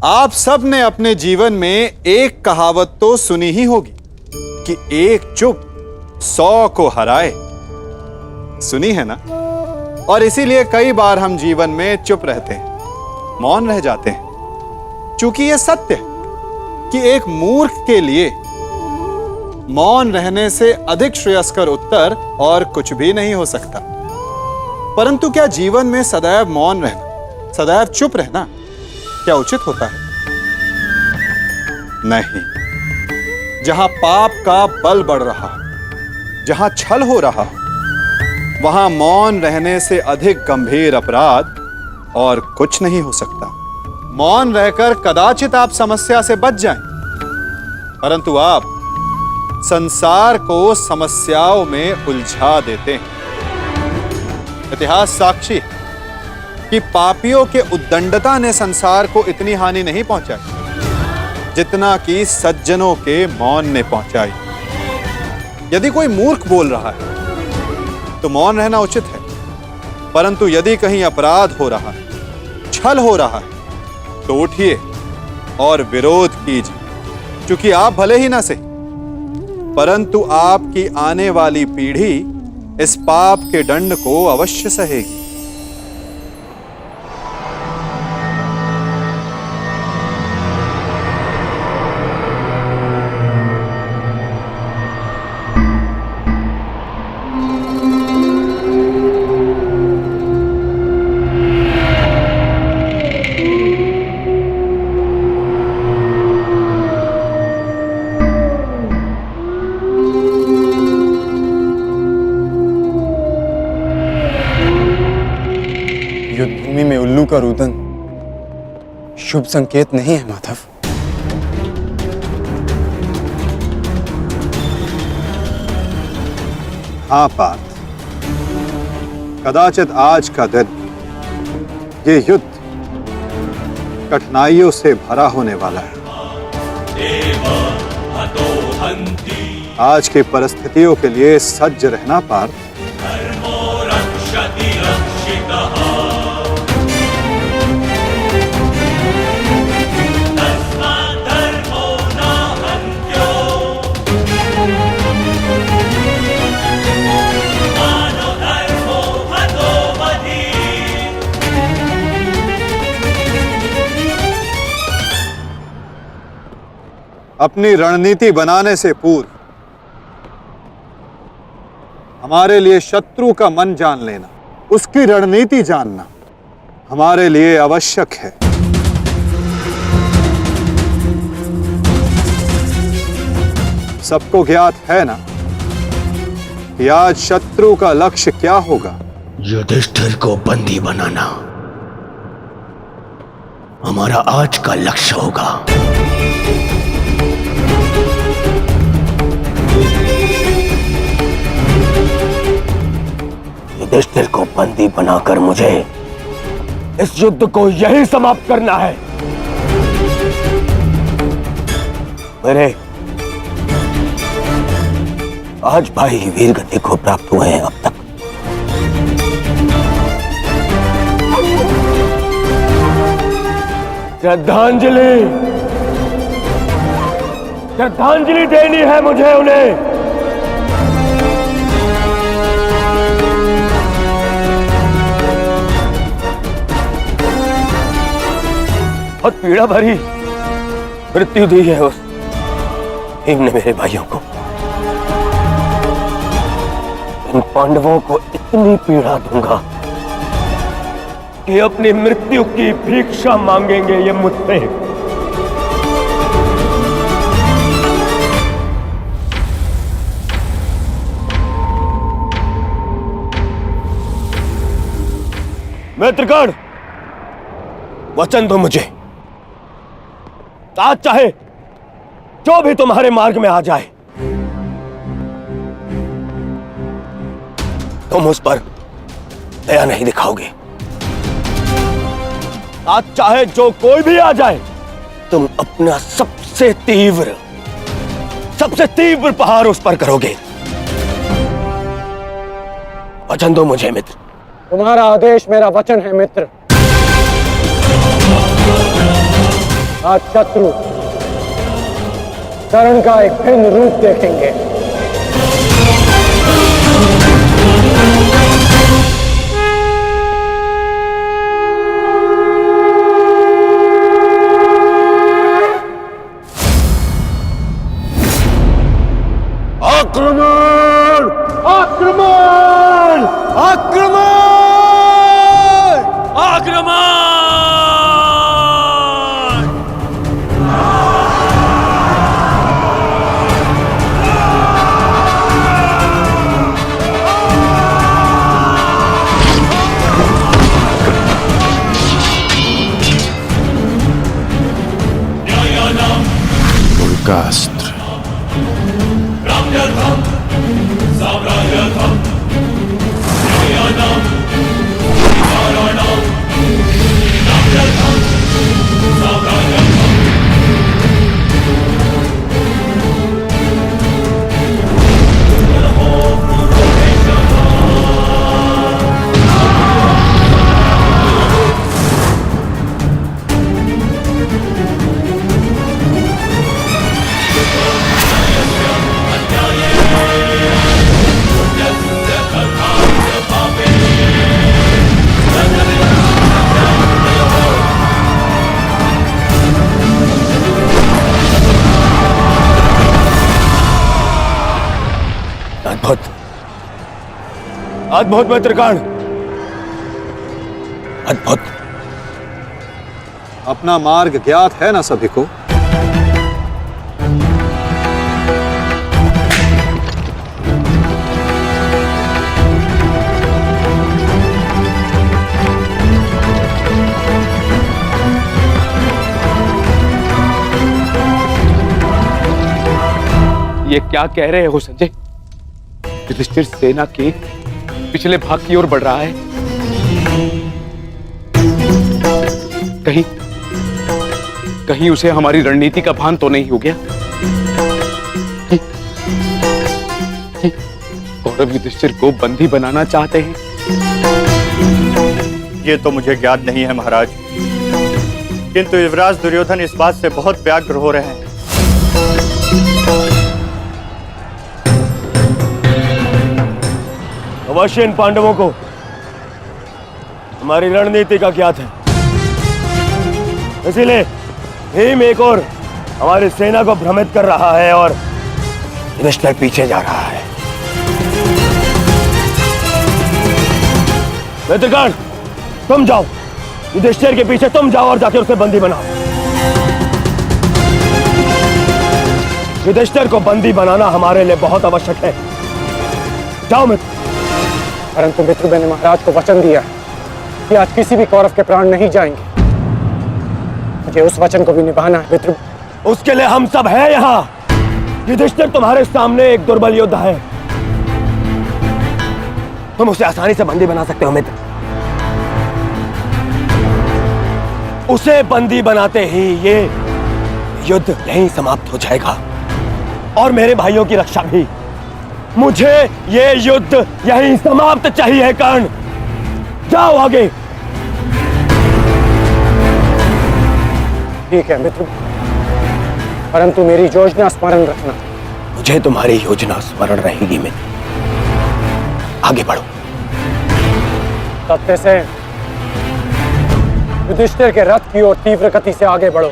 आप सब ने अपने जीवन में एक कहावत तो सुनी ही होगी कि एक चुप 100 को हराए। सुनी है ना? और इसीलिए कई बार हम जीवन में चुप रहते हैं, मौन रह जाते हैं, क्योंकि यह सत्य है कि एक मूर्ख के लिए मौन रहने से अधिक श्रेयस्कर उत्तर और कुछ भी नहीं हो सकता। परंतु क्या जीवन में सदैव मौन रहना, सदैव चुप रहना क्या उचित होता है? नहीं। जहां पाप का बल बढ़ रहा हो, जहां छल हो रहा हो, वहां मौन रहने से अधिक गंभीर अपराध और कुछ नहीं हो सकता। मौन रहकर कदाचित आप समस्या से बच जाएं, परंतु आप संसार को समस्याओं में उलझा देते हैं। इतिहास साक्षी है कि पापियों के उद्दंडता ने संसार को इतनी हानि नहीं पहुंचाई जितना कि सज्जनों के मौन ने पहुंचाई। यदि कोई मूर्ख बोल रहा है तो मौन रहना उचित है, परंतु यदि कहीं अपराध हो रहा है, छल हो रहा है, तो उठिए और विरोध कीजिए, क्योंकि आप भले ही ना सही, परंतु आपकी आने वाली पीढ़ी इस पाप के दंड को अवश्य सहेगी। युद्धभूमि में उल्लू का रुदन शुभ संकेत नहीं है माधव। हाँ पार्थ, कदाचित आज का दिन, ये युद्ध कठिनाइयों से भरा होने वाला है। आज की परिस्थितियों के लिए सज्ज रहना पार्थ। अपनी रणनीति बनाने से पूर्व हमारे लिए शत्रु का मन जान लेना, उसकी रणनीति जानना हमारे लिए आवश्यक है। सबको ज्ञात है ना कि आज शत्रु का लक्ष्य क्या होगा? युधिष्ठिर को बंदी बनाना हमारा आज का लक्ष्य होगा। युधिष्ठिर को बंदी बनाकर मुझे इस युद्ध को यही समाप्त करना है। मेरे आज भाई वीर गति को प्राप्त हुए हैं। अब तक श्रद्धांजलि श्रद्धांजलि देनी है मुझे उन्हें। बहुत पीड़ा भरी मृत्यु दी है उस भीम ने मेरे भाइयों को। इन पांडवों को इतनी पीड़ा दूंगा कि अपनी मृत्यु की भिक्षा मांगेंगे ये मुझसे। मित्रगण, वचन दो मुझे, आज चाहे जो भी तुम्हारे मार्ग में आ जाए, तुम उस पर दया नहीं दिखाओगे। आज चाहे जो कोई भी आ जाए, तुम अपना सबसे तीव्र प्रहार उस पर करोगे। वचन दो मुझे मित्र। तुम्हारा आदेश मेरा वचन है मित्र। आज शत्रु कर्ण का एक भिन्न रूप देखेंगे। आक्रमण! आक्रमण! आक्रमण! आक्रमण! उल्कास्त्र। अद्भुत, अद्भुत मित्रगण, अद्भुत। अपना मार्ग ज्ञात है ना सभी को? ये क्या कह रहे हो संजय? युधिष्ठिर सेना के पिछले भाग की ओर बढ़ रहा है। कहीं कहीं उसे हमारी रणनीति का भान तो नहीं हो गया? कौरव युधिष्ठिर को बंदी बनाना चाहते हैं। ये तो मुझे ज्ञात नहीं है महाराज, किंतु युवराज दुर्योधन इस बात से बहुत व्यग्र हो रहे हैं। अवश्य इन पांडवों को हमारी रणनीति का ज्ञात है, इसीलिए भीम एक और हमारी सेना को भ्रमित कर रहा है और युधिष्ठिर पीछे जा रहा है। मित्रगण, तुम जाओ, युधिष्ठिर के पीछे तुम जाओ और जाके उसे बंदी बनाओ। युधिष्ठिर को बंदी बनाना हमारे लिए बहुत आवश्यक है। जाओ मित्र। परंतु मित्र ने महाराज को वचन दिया कि आज किसी भी कौरव के प्राण नहीं जाएंगे। मुझे उस वचन को भी निभाना है मित्र। उसके लिए हम सब हैं यहाँ। युधिष्ठिर तुम्हारे सामने एक दुर्बल योद्धा है, तुम उसे आसानी से बंदी बना सकते हो मित्र। उसे बंदी बनाते ही ये युद्ध यहीं समाप्त हो जाएगा और मेरे भाइयों की रक्षा भी। मुझे ये युद्ध यहीं समाप्त चाहिए। कर्ण, जाओ आगे। ठीक है मित्र, परंतु मेरी योजना स्मरण रखना। मुझे तुम्हारी योजना स्मरण रहेगी मित्र। आगे बढ़ो। सत्य से युधिष्ठिर के रथ की ओर तीव्र गति से आगे बढ़ो।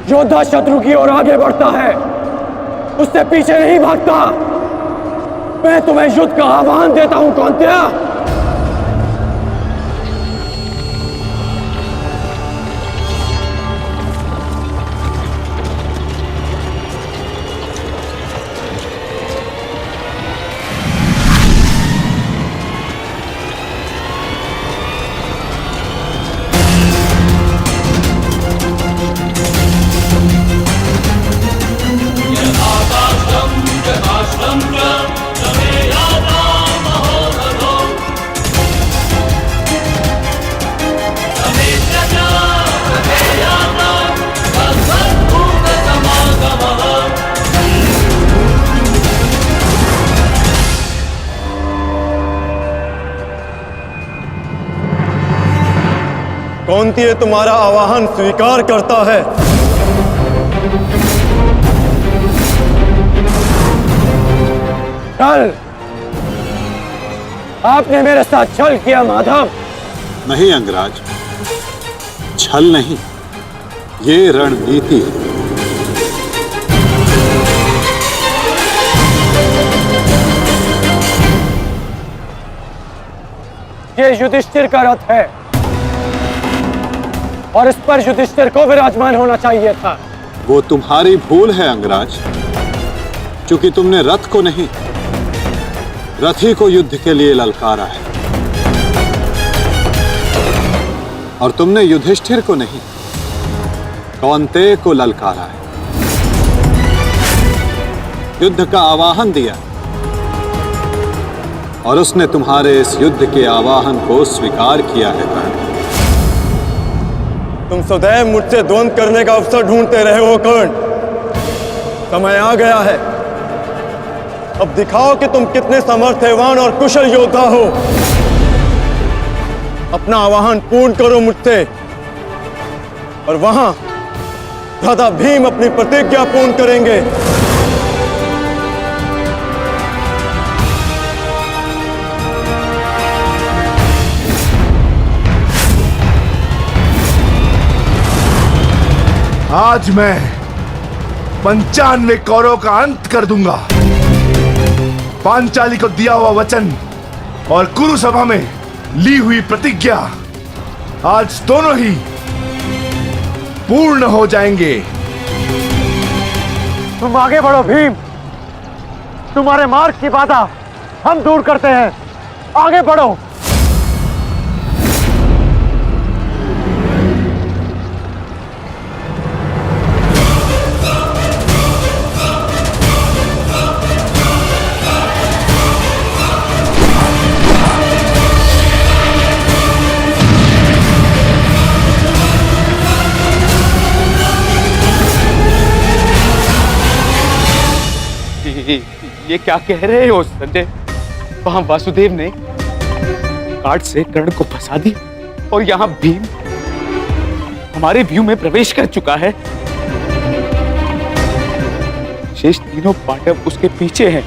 योद्धा शत्रु की ओर आगे बढ़ता है, उससे पीछे नहीं भागता। मैं तुम्हें युद्ध का आह्वान देता हूं कौंतेय। कौंतेय तुम्हारा आवाहन स्वीकार करता है। छल, आपने मेरे साथ छल किया माधव। नहीं अंगराज, छल नहीं, ये रणनीति है। ये युधिष्ठिर का रथ है और इस पर युधिष्ठिर को विराजमान होना चाहिए था। वो तुम्हारी भूल है अंगराज, क्योंकि तुमने रथ को नहीं, रथी को युद्ध के लिए ललकारा है। और तुमने युधिष्ठिर को नहीं, कौंतेय को ललकारा है, युद्ध का आवाहन दिया, और उसने तुम्हारे इस युद्ध के आवाहन को स्वीकार किया है कर्ण। तुम सदैव मुझसे द्वंद्व करने का अवसर ढूंढते रहे हो कर्ण। समय आ गया है, अब दिखाओ कि तुम कितने समर्थवान और कुशल योद्धा हो। अपना आवाहन पूर्ण करो मुझसे, और वहां राधा भीम अपनी प्रतिज्ञा पूर्ण करेंगे। आज मैं 95 कौरवों का अंत कर दूंगा। पांचाली को दिया हुआ वचन और कुरुसभा में ली हुई प्रतिज्ञा आज दोनों ही पूर्ण हो जाएंगे। तुम आगे बढ़ो भीम, तुम्हारे मार्ग की बाधा हम दूर करते हैं। आगे बढ़ो। ये क्या कह रहे हो संजय? वहां वासुदेव ने काट से कर्ण को फंसा दी और यहाँ भीम हमारे व्यू में प्रवेश कर चुका है। शेष तीनों पांडव उसके पीछे हैं।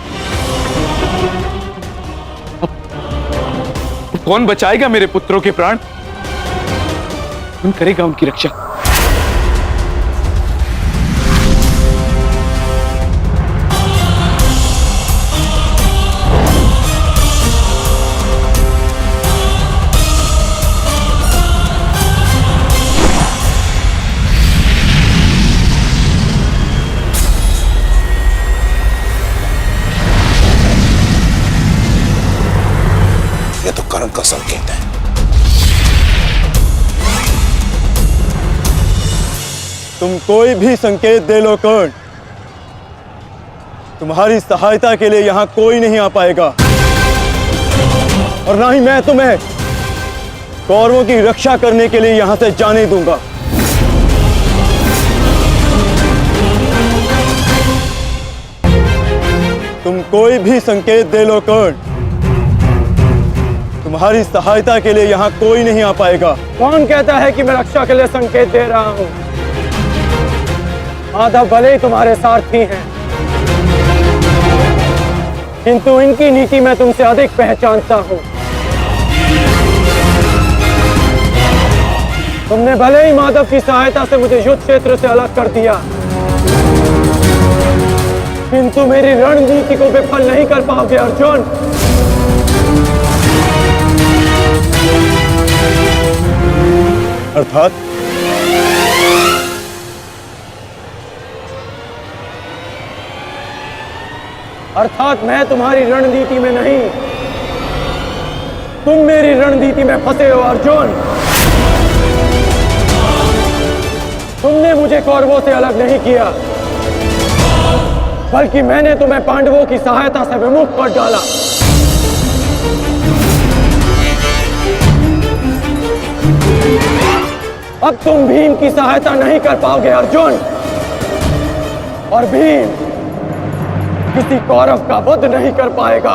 अब कौन बचाएगा मेरे पुत्रों के प्राण? कौन करेगा उनकी रक्षा? ये तो कर्ण का संकेत है। तुम कोई भी संकेत दे लो कर्ण, तुम्हारी सहायता के लिए यहां कोई नहीं आ पाएगा, और ना ही मैं तुम्हें कौरवों की रक्षा करने के लिए यहां से जाने दूंगा। तुम कोई भी संकेत दे लो कर्ण, तुम्हारी सहायता के लिए यहां कोई नहीं आ पाएगा। कौन कहता है कि मैं रक्षा के लिए संकेत दे रहा हूं? माधव भले ही तुम्हारे सारथी हैं, किंतु इनकी नीति मैं तुमसे अधिक पहचानता हूं। तुमने भले ही माधव की सहायता से मुझे युद्ध क्षेत्र से अलग कर दिया, किंतु मेरी रणनीति को विफल नहीं कर पाओगे अर्जुन। अर्थात मैं तुम्हारी रणनीति में नहीं, तुम मेरी रणनीति में फंसे हो अर्जुन। तुमने मुझे कौरवों से अलग नहीं किया, बल्कि मैंने तुम्हें पांडवों की सहायता से विमुख कर डाला। अब तुम भीम की सहायता नहीं कर पाओगे अर्जुन, और भीम किसी कौरव का वध नहीं कर पाएगा।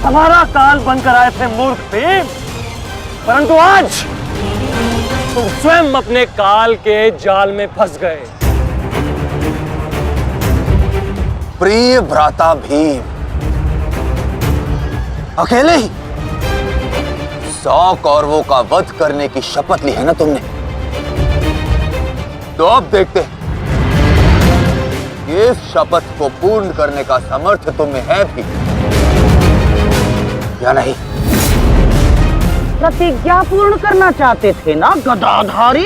हमारा काल बनकर आए थे मूर्ख भीम, परंतु आज तुम स्वयं अपने काल के जाल में फंस गए। प्रिय भ्राता भीम, अकेले ही 100 कौरवों का वध करने की शपथ ली है ना तुमने? तो अब देखते हैं इस शपथ को पूर्ण करने का सामर्थ्य तुम्हें है भी या नहीं। प्रतिज्ञा पूर्ण करना चाहते थे ना गदाधारी?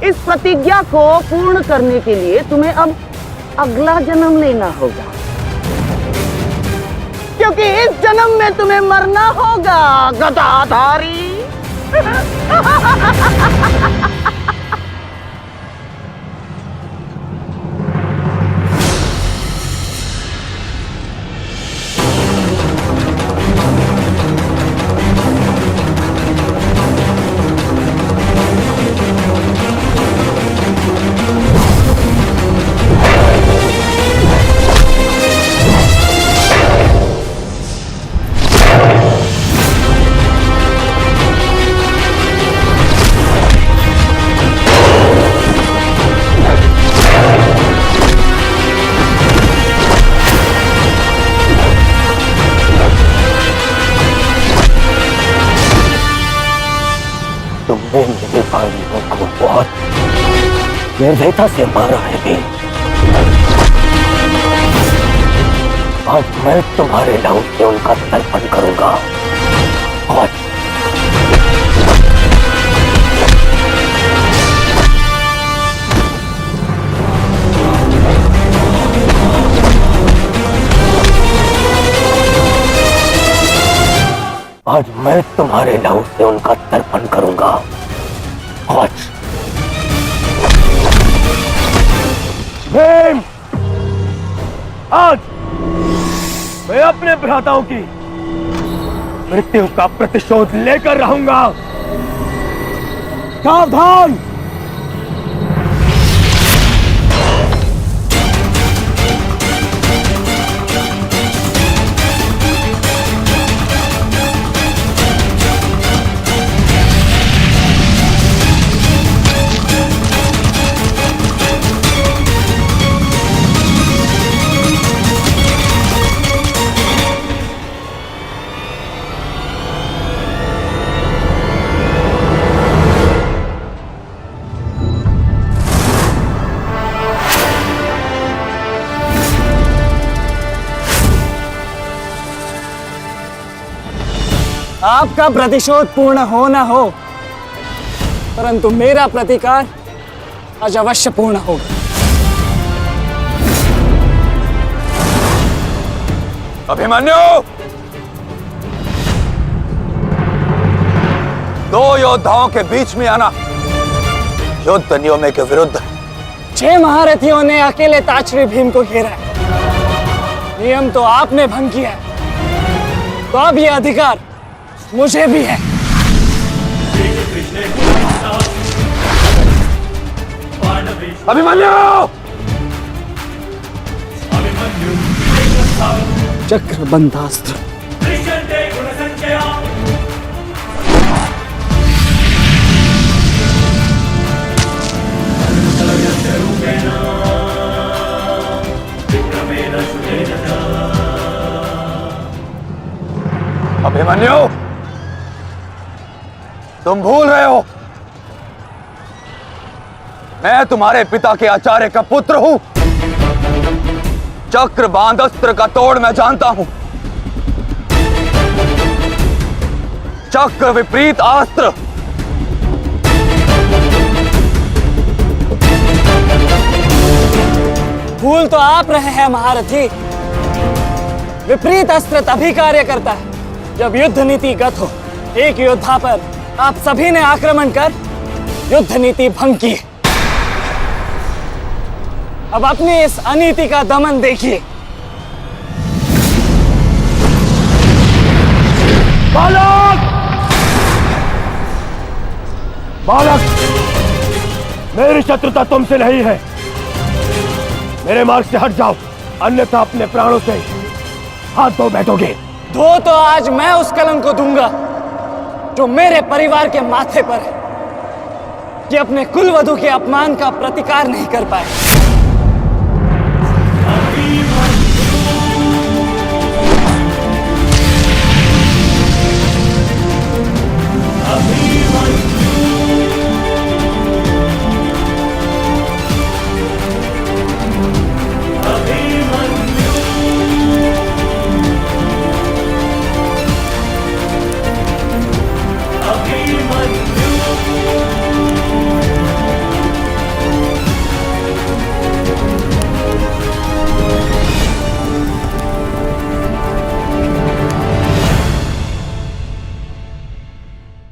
इस प्रतिज्ञा को पूर्ण करने के लिए तुम्हें अब अगला जन्म लेना होगा, क्योंकि इस जन्म में तुम्हें मरना होगा गदाधारी। तुमने मेरे भाइयों को बहुत निर्दयता से मारा है भीम। आज मैं तुम्हारे लहू से उनका तर्पण करूंगा। और आज मैं तुम्हारे लहू से उनका तर्पण करूंगा। आज भीम, आज मैं अपने भ्राताओं की मृत्यु का प्रतिशोध लेकर रहूंगा। सावधान! आपका प्रतिशोध पूर्ण हो न हो, परंतु मेरा प्रतिकार आज अवश्य पूर्ण होगा। अभिमन्यु, 2 योद्धाओं के बीच में आना युद्ध नियमों के विरुद्ध है। 6 महारथियों ने अकेले ताचरी भीम को घेरा है। नियम तो आपने भंग किया है, तो अब यह अधिकार मुझे भी है। अभिमन्यु! चक्रबंधास्त्र। अभिमन्यु, तुम भूल रहे हो, मैं तुम्हारे पिता के आचार्य का पुत्र हूं। चक्रबांध अस्त्र का तोड़ मैं जानता हूं। चक्र विपरीत अस्त्र भूल तो आप रहे हैं महारथी। विपरीत अस्त्र तभी कार्य करता है जब युद्ध नीति गत हो, एक योद्धा पर आप सभी ने आक्रमण कर युद्ध नीति भंग की। अब अपनी इस अनीति का दमन देखिए। बालक! बालक! मेरी शत्रुता तुमसे नहीं है। मेरे मार्ग से हट जाओ, अन्यथा अपने प्राणों से हाथ धो बैठोगे। धो तो आज मैं उस कलंक को दूंगा जो मेरे परिवार के माथे पर है, कि अपने कुलवधु के अपमान का प्रतिकार नहीं कर पाए।